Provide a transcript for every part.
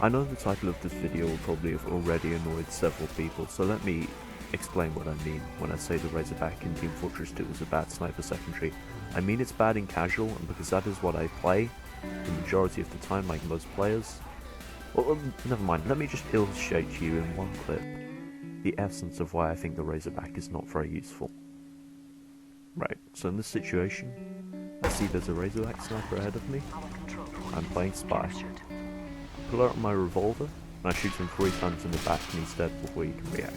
I know the title of this video will probably have already annoyed several people, so let me explain what I mean when I say the Razorback in Team Fortress 2 is a bad sniper secondary. I mean it's bad in casual, and because that is what I play the majority of the time like most players. Well, never mind, let me just illustrate to you in one clip the essence of why I think the Razorback is not very useful. Right, so in this situation, I see there's a Razorback sniper ahead of me. I'm playing Spy. I pull out my revolver, and I shoot him 3 times in the back and he's dead before he can react.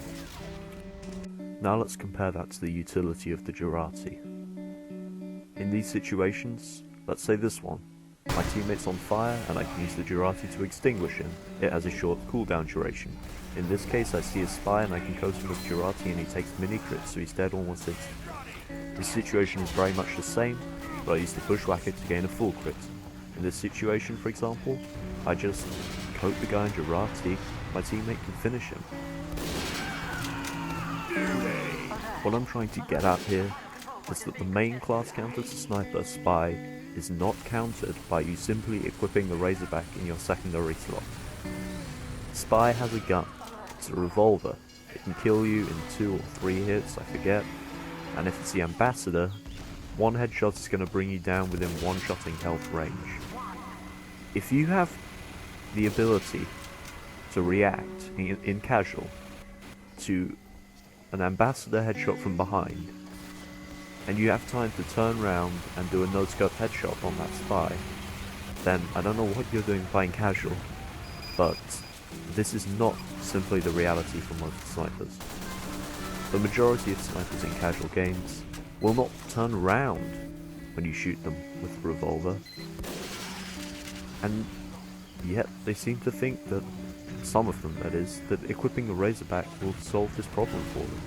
Now let's compare that to the utility of the Jurati. In these situations, let's say this one. My teammate's on fire and I can use the Jurati to extinguish him. It has a short cooldown duration. In this case I see a Spy and I can coat him with Jurati and he takes mini crits, so he's dead almost instantly. This situation is very much the same, but I use the Bushwhacker to gain a full crit. In this situation, for example, I just coat the guy in Jurati, my teammate can finish him. What I'm trying to get at here is that the main class counter to Sniper, Spy, is not countered by you simply equipping the Razorback in your secondary slot. Spy has a gun, it's a revolver, it can kill you in 2 or 3 hits, I forget, and if it's the Ambassador, 1 headshot is going to bring you down within 1-shotting health range. If you have the ability to react in casual to an Ambassador headshot from behind, and you have time to turn around and do a no-scope headshot on that Spy, then I don't know what you're doing playing casual, but this is not simply the reality for most snipers. The majority of snipers in casual games will not turn around when you shoot them with a revolver, and yet they seem to think that, some of them that is, that equipping the Razorback will solve this problem for them.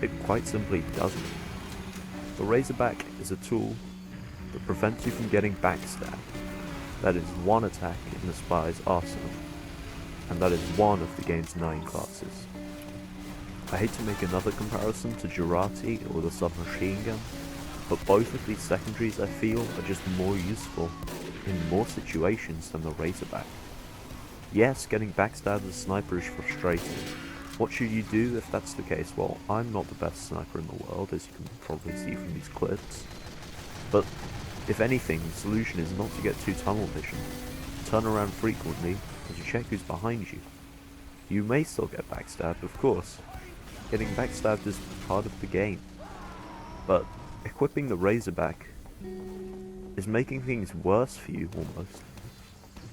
It quite simply doesn't. The Razorback is a tool that prevents you from getting backstabbed. That is one attack in the Spy's arsenal, and that is one of the game's 9 classes. I hate to make another comparison to Jurati or the submachine gun, but both of these secondaries I feel are just more useful in more situations than the Razorback. Yes, getting backstabbed as a sniper is frustrating. What should you do if that's the case? Well, I'm not the best sniper in the world, as you can probably see from these clips. But, if anything, the solution is not to get too tunnel vision. Turn around frequently, and to check who's behind you. You may still get backstabbed, of course. Getting backstabbed is part of the game. But, equipping the Razorback is making things worse for you, almost.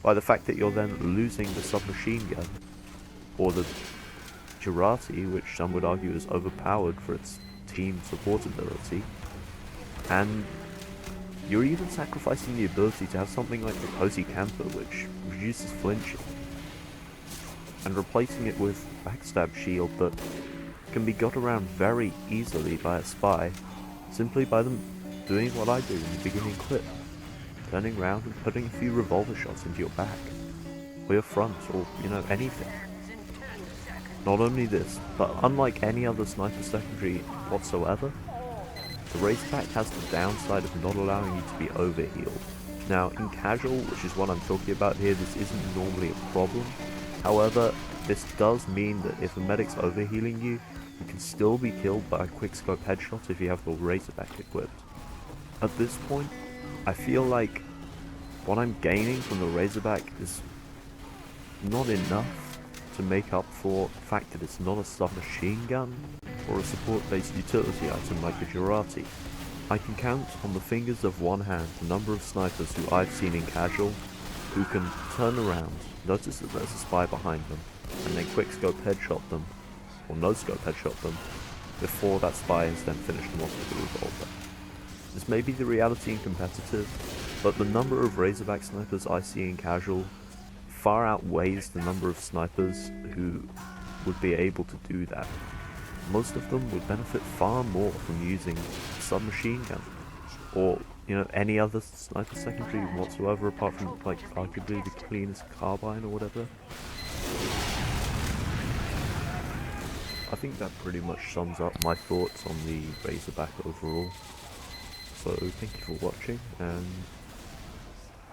By the fact that you're then losing the submachine gun, or the Jurati, which some would argue is overpowered for its team support ability, and you're even sacrificing the ability to have something like the Cozy Camper, which reduces flinching, and replacing it with Backstab Shield that can be got around very easily by a Spy, simply by them doing what I do in the beginning clip, turning around and putting a few revolver shots into your back, or your front, or, anything. Not only this, but unlike any other sniper secondary whatsoever, the Razorback has the downside of not allowing you to be overhealed. Now, in casual, which is what I'm talking about here, this isn't normally a problem. However, this does mean that if a medic's overhealing you, you can still be killed by a quickscope headshot if you have the Razorback equipped. At this point, I feel like what I'm gaining from the Razorback is not enough to make up for the fact that it's not a submachine gun or a support-based utility item like the Jurati. I can count on the fingers of one hand the number of snipers who I've seen in casual who can turn around, notice that there's a Spy behind them, and then quickscope headshot them, or no-scope headshot them, before that Spy has then finished them off with a revolver. This may be the reality in competitive, but the number of Razorback snipers I see in casual far outweighs the number of snipers who would be able to do that. Most of them would benefit far more from using a submachine gun, or, any other sniper secondary whatsoever apart from, arguably the cleanest carbine or whatever. I think that pretty much sums up my thoughts on the Razorback overall. So, thank you for watching, and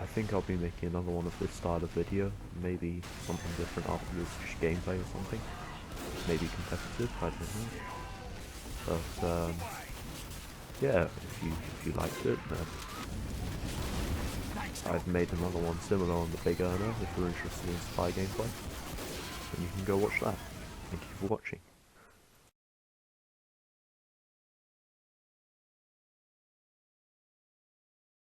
I think I'll be making another one of this style of video, maybe something different after this, just gameplay or something. Maybe competitive, I don't know. But yeah, if you liked it, then I've made another one similar on the Big Earner if you're interested in spy gameplay. And you can go watch that. Thank you for watching.